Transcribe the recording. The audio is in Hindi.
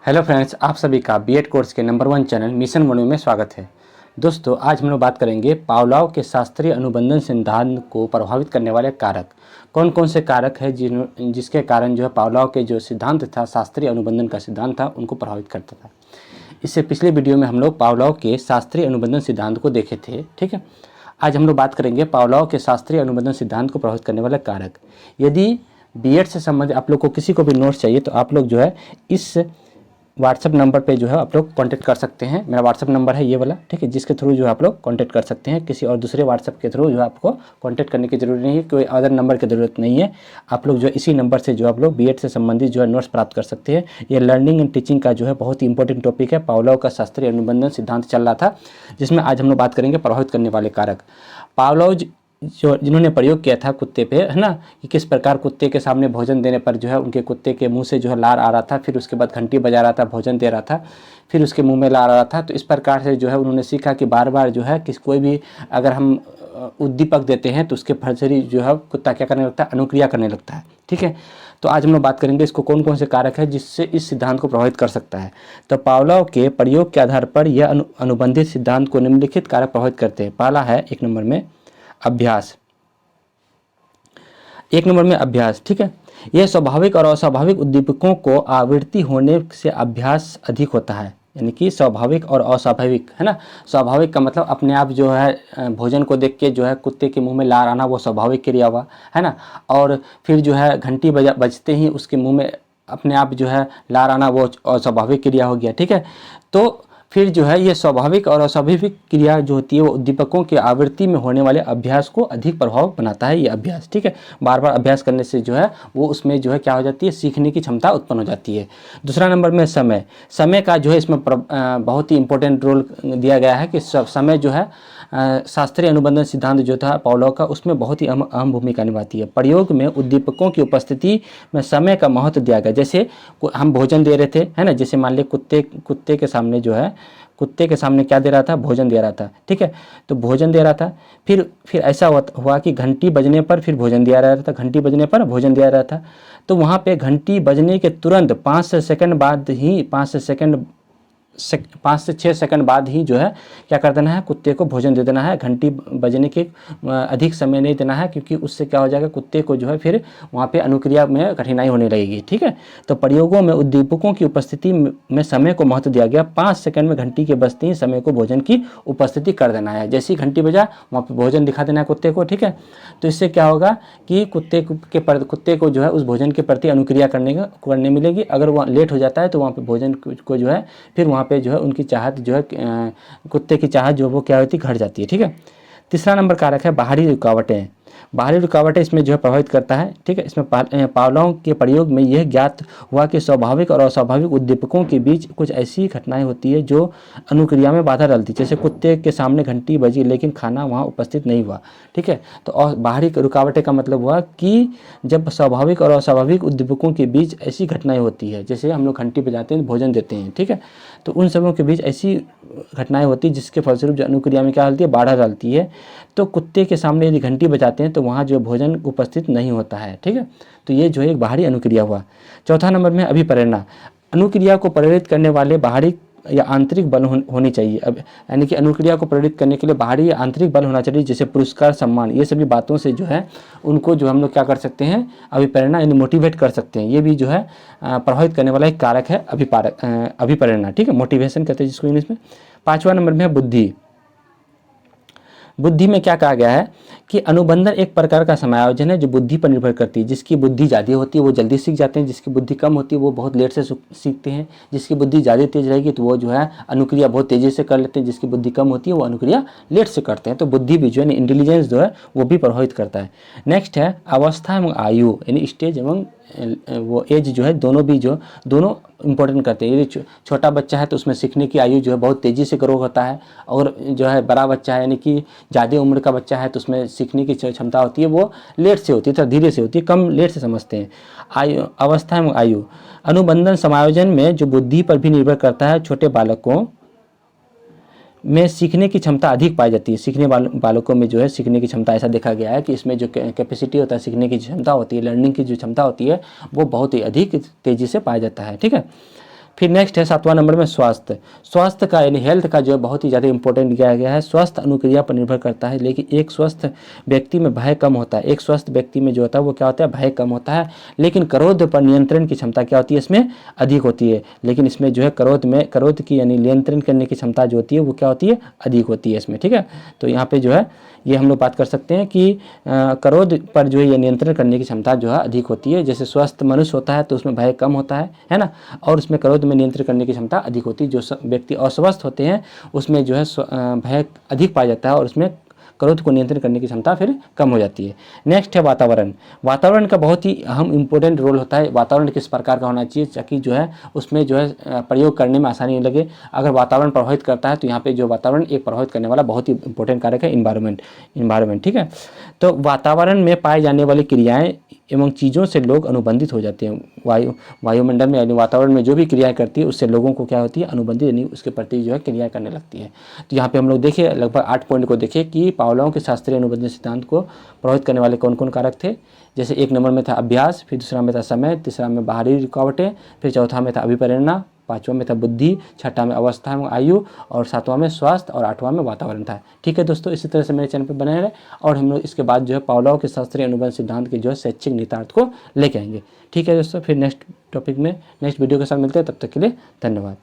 हेलो फ्रेंड्स, आप सभी का बीएड कोर्स के नंबर 1 चैनल मिशन मनु में स्वागत है। दोस्तों, आज हम लोग बात करेंगे पावलोव के शास्त्रीय अनुबंधन सिद्धांत को प्रभावित करने वाले कारक। कौन कौन से कारक हैं जिसके कारण जो है पावलोव के जो सिद्धांत था, शास्त्रीय अनुबंधन का सिद्धांत था, उनको प्रभावित करता था। इससे पिछले वीडियो में हम लोग पावलोव के शास्त्रीय अनुबंधन सिद्धांत को देखे थे। ठीक है, आज हम लोग बात करेंगे पावलोव के शास्त्रीय अनुबंधन सिद्धांत को प्रभावित करने वाले कारक। यदि बीएड से संबंधित आप लोग को किसी को भी नोट्स चाहिए तो आप लोग जो है इस व्हाट्सअप नंबर पे जो है आप लोग कांटेक्ट कर सकते हैं। मेरा व्हाट्सअप नंबर है ये वाला, ठीक है, जिसके थ्रू जो है आप लोग कांटेक्ट कर सकते हैं। किसी और दूसरे व्हाट्सअप के थ्रू जो है आपको कांटेक्ट करने की जरूरत नहीं है, कोई अदर नंबर की ज़रूरत नहीं है। आप लोग जो इसी नंबर से जो आप लोग बीएड से संबंधित जो है नोट्स प्राप्त कर सकते हैं। ये लर्निंग एंड टीचिंग का जो है बहुत ही इंपॉर्टेंट टॉपिक है। पावलोव का शास्त्रीय अनुबंधन सिद्धांत चल रहा था, जिसमें आज हम लोग बात करेंगे प्रभावित करने वाले कारक। पावलोव जो जिन्होंने प्रयोग किया था कुत्ते पे, है ना, कि किस प्रकार कुत्ते के सामने भोजन देने पर जो है उनके कुत्ते के मुंह से जो है लार आ रहा था, फिर उसके बाद घंटी बजा रहा था, भोजन दे रहा था, फिर उसके मुंह में लार आ रहा था। तो इस प्रकार से जो है उन्होंने सीखा कि बार बार जो है कोई भी अगर हम उद्दीपक देते हैं तो उसके फलस्वरूप जो है कुत्ता क्या करने लगता है, अनुक्रिया करने लगता है। ठीक है, तो आज हम लोग बात करेंगे इसको कौन कौन से कारक है जिससे इस सिद्धांत को प्रभावित कर सकता है। तो पावलोव के प्रयोग के आधार पर यह अनुबंधित सिद्धांत को निम्नलिखित कारक प्रभावित करते हैं। पहला है एक नंबर में अभ्यास। एक नंबर में अभ्यास, ठीक है, यह स्वाभाविक और अस्वाभाविक उद्दीपकों को आवृत्ति होने से अभ्यास अधिक होता है। यानी कि स्वाभाविक और अस्वाभाविक, है ना। स्वाभाविक का मतलब अपने आप जो है भोजन को देख के जो है कुत्ते के मुंह में लार आना, वो स्वाभाविक क्रिया हुआ, है ना। और फिर जो है घंटी बजते ही उसके मुंह में अपने आप जो है लार आना, वो अस्वाभाविक क्रिया हो गया। ठीक है, तो फिर जो है ये स्वाभाविक और अस्वाभाविक क्रिया जो होती है वो उद्दीपकों की आवृत्ति में होने वाले अभ्यास को अधिक प्रभाव बनाता है। ये अभ्यास, ठीक है, बार बार अभ्यास करने से जो है वो उसमें जो है क्या हो जाती है, सीखने की क्षमता उत्पन्न हो जाती है। दूसरा नंबर में समय। समय का जो है इसमें बहुत ही इंपॉर्टेंट रोल दिया गया है कि समय जो है शास्त्रीय अनुबंधन सिद्धांत जो था पावलोव का, उसमें बहुत ही अहम भूमिका निभाती है। प्रयोग में उद्दीपकों की उपस्थिति में समय का महत्व दिया गया। जैसे हम भोजन दे रहे थे, है ना, जैसे मान लिया कुत्ते के सामने जो है कुत्ते के सामने क्या दे रहा था, भोजन दे रहा था। ठीक है, तो भोजन दे रहा था, फिर ऐसा हुआ कि घंटी बजने पर फिर भोजन दिया रहा था, घंटी बजने पर भोजन दिया रहा था। तो वहाँ पे घंटी बजने के तुरंत 5 सेकंड बाद ही 5 से 6 सेकंड बाद ही जो है क्या कर देना है, कुत्ते को भोजन दे देना है। घंटी बजने के अधिक समय नहीं देना है, क्योंकि उससे क्या हो जाएगा, कुत्ते को जो है फिर वहाँ पे अनुक्रिया में कठिनाई होने लगेगी। ठीक है, तो प्रयोगों में उद्दीपकों की उपस्थिति में समय को महत्व दिया गया। 5 सेकंड में घंटी के बजते ही समय को भोजन की उपस्थिति कर देना है। जैसे ही घंटी बजा वहाँ पर भोजन दिखा देना है कुत्ते को। ठीक है, तो इससे क्या होगा कि कुत्ते को जो है उस भोजन के प्रति अनुक्रिया करने मिलेगी। अगर वह लेट हो जाता है तो वहाँ पर भोजन को जो है फिर वहाँ पे जो है उनकी चाहत जो है कुत्ते की चाहत जो वो क्या होती है, घट जाती है। ठीक है, तीसरा नंबर कारक है बाहरी रुकावटें। बाहरी रुकावटें इसमें जो है प्रभावित करता है। ठीक है, इसमें पावलोव के प्रयोग में यह ज्ञात हुआ कि स्वाभाविक और अस्वाभाविक उद्दीपकों के बीच कुछ ऐसी घटनाएं होती है जो अनुक्रिया में बाधा डालती है। जैसे कुत्ते के सामने घंटी बजी लेकिन खाना वहाँ उपस्थित नहीं हुआ। ठीक है, तो और बाहरी रुकावटें का मतलब हुआ कि जब स्वाभाविक और अस्वाभाविक उद्दीपकों के बीच ऐसी घटनाएं होती है, जैसे हम लोग घंटी बजाते हैं, भोजन देते हैं, ठीक है, तो उन सबों के बीच ऐसी घटनाएं होती है जिसके फलस्वरूप जो अनुक्रिया में क्या होती है, बाधा डालती है। तो कुत्ते के सामने यदि घंटी बजाते हैं तो वहाँ जो भोजन उपस्थित नहीं होता है। ठीक है, तो ये जो है एक बाहरी अनुक्रिया हुआ। चौथा नंबर में अभिप्रेरणा। अनुक्रिया को प्रेरित करने वाले बाहरी या आंतरिक बल होनी चाहिए। अब यानी कि अनुक्रिया को प्रेरित करने के लिए बाहरी या आंतरिक बल होना चाहिए, जैसे पुरस्कार, सम्मान, ये सभी बातों से जो है उनको जो हम लोग क्या कर सकते हैं, अभिप्रेरणा यानी मोटिवेट कर सकते हैं। ये भी जो है प्रभावित करने वाला एक कारक है अभिप्रेरणा। ठीक है, मोटिवेशन कहते हैं जिसको इंग्लिश में। 5वां नंबर में है बुद्धि। बुद्धि में क्या कहा गया है कि अनुबंधन एक प्रकार का समायोजन है जो बुद्धि पर निर्भर करती है। जिसकी बुद्धि ज़्यादा होती है वो जल्दी सीख जाते हैं, जिसकी बुद्धि कम होती है वो बहुत लेट से सीखते हैं। जिसकी बुद्धि ज़्यादा तेज रहेगी तो वो जो है अनुक्रिया बहुत तेज़ी से कर लेते हैं, जिसकी बुद्धि कम होती है वो अनुक्रिया लेट से करते हैं। तो बुद्धि भी जो है इंटेलिजेंस जो है वो भी प्रभावित करता है। नेक्स्ट है अवस्था एवं आयु, यानी स्टेज एवं वो एज जो है दोनों इंपॉर्टेंट करते हैं। यदि छोटा बच्चा है तो उसमें सीखने की आयु जो है बहुत तेज़ी से ग्रो होता है, और जो है बड़ा बच्चा है यानी कि ज़्यादा उम्र का बच्चा है तो उसमें सीखने की क्षमता होती है वो लेट से होती है, थोड़ा धीरे से होती है, कम लेट से समझते हैं। अवस्था एवं आयु। अनुबंधन समायोजन में जो बुद्धि पर भी निर्भर करता है। छोटे बालकों में सीखने की क्षमता अधिक पाई जाती है। सीखने बालकों में जो है सीखने की क्षमता, ऐसा देखा गया है कि इसमें जो कैपेसिटी होता है, सीखने की क्षमता होती है, लर्निंग की जो क्षमता होती है वो बहुत ही अधिक तेज़ी से पाया जाता है। ठीक है, फिर नेक्स्ट है 7वां नंबर में स्वास्थ्य। स्वास्थ्य का यानी हेल्थ का जो है बहुत ही ज़्यादा इंपॉर्टेंट किया गया है। स्वास्थ्य अनुक्रिया पर निर्भर करता है, लेकिन एक स्वस्थ व्यक्ति में भय कम होता है। एक स्वस्थ व्यक्ति में जो होता है वो क्या होता है, भय कम होता है। लेकिन क्रोध पर नियंत्रण की क्षमता क्या होती है, इसमें अधिक होती है। लेकिन इसमें जो है क्रोध की यानी नियंत्रण करने की क्षमता जो होती है वो क्या होती है, अधिक होती है इसमें, ठीक है। तो यहाँ पे जो है ये हम लोग बात कर सकते हैं कि क्रोध पर जो है ये नियंत्रण करने की क्षमता जो है अधिक होती है। जैसे स्वस्थ मनुष्य होता है तो उसमें भय कम होता है ना, और उसमें क्रोध में नियंत्रण करने की क्षमता अधिक होती है। जो व्यक्ति अस्वस्थ होते हैं उसमें जो है भय अधिक पाया जाता है और उसमें क्रोध को नियंत्रण करने की क्षमता फिर कम हो जाती है। नेक्स्ट है वातावरण। वातावरण का बहुत ही अहम इंपॉर्टेंट रोल होता है। वातावरण किस प्रकार का होना चाहिए ताकि जो है उसमें जो है प्रयोग करने में आसानी लगे। अगर वातावरण प्रभावित करता है तो यहाँ पे जो वातावरण एक प्रभावित करने वाला बहुत ही इंपॉर्टेंट कारक है इन्वायरमेंट, ठीक है। तो वातावरण में पाई जाने वाली क्रियाएं एवं चीज़ों से लोग अनुबंधित हो जाते हैं। वायुमंडल में यानी वातावरण में जो भी क्रियाएं करती है उससे लोगों को क्या होती है, अनुबंधित यानी उसके प्रति जो है क्रियाएं करने लगती है। तो यहाँ पे हम लोग देखें लगभग 8 पॉइंट को देखें कि पावलोव के शास्त्रीय अनुबंधन सिद्धांत को प्रभावित करने वाले कौन कौन कारक थे। जैसे 1 नंबर में था अभ्यास, फिर दूसरा में था समय, तीसरा में बाहरी रुकावटें, फिर चौथा में था अभिप्रेरणा, 5वां में था बुद्धि, 6ठा में अवस्था एवं आयु, और 7वां में स्वास्थ्य, और 8वां में वातावरण था। ठीक है दोस्तों, इसी तरह से मेरे चैनल पर बने रहे और हम लोग इसके बाद जो है पावलोव के शास्त्रीय अनुबंध सिद्धांत के जो है शैक्षिक निहितार्थ को लेके आएंगे। ठीक है दोस्तों, फिर नेक्स्ट टॉपिक में नेक्स्ट वीडियो के साथ मिलते हैं, तब तक के लिए धन्यवाद।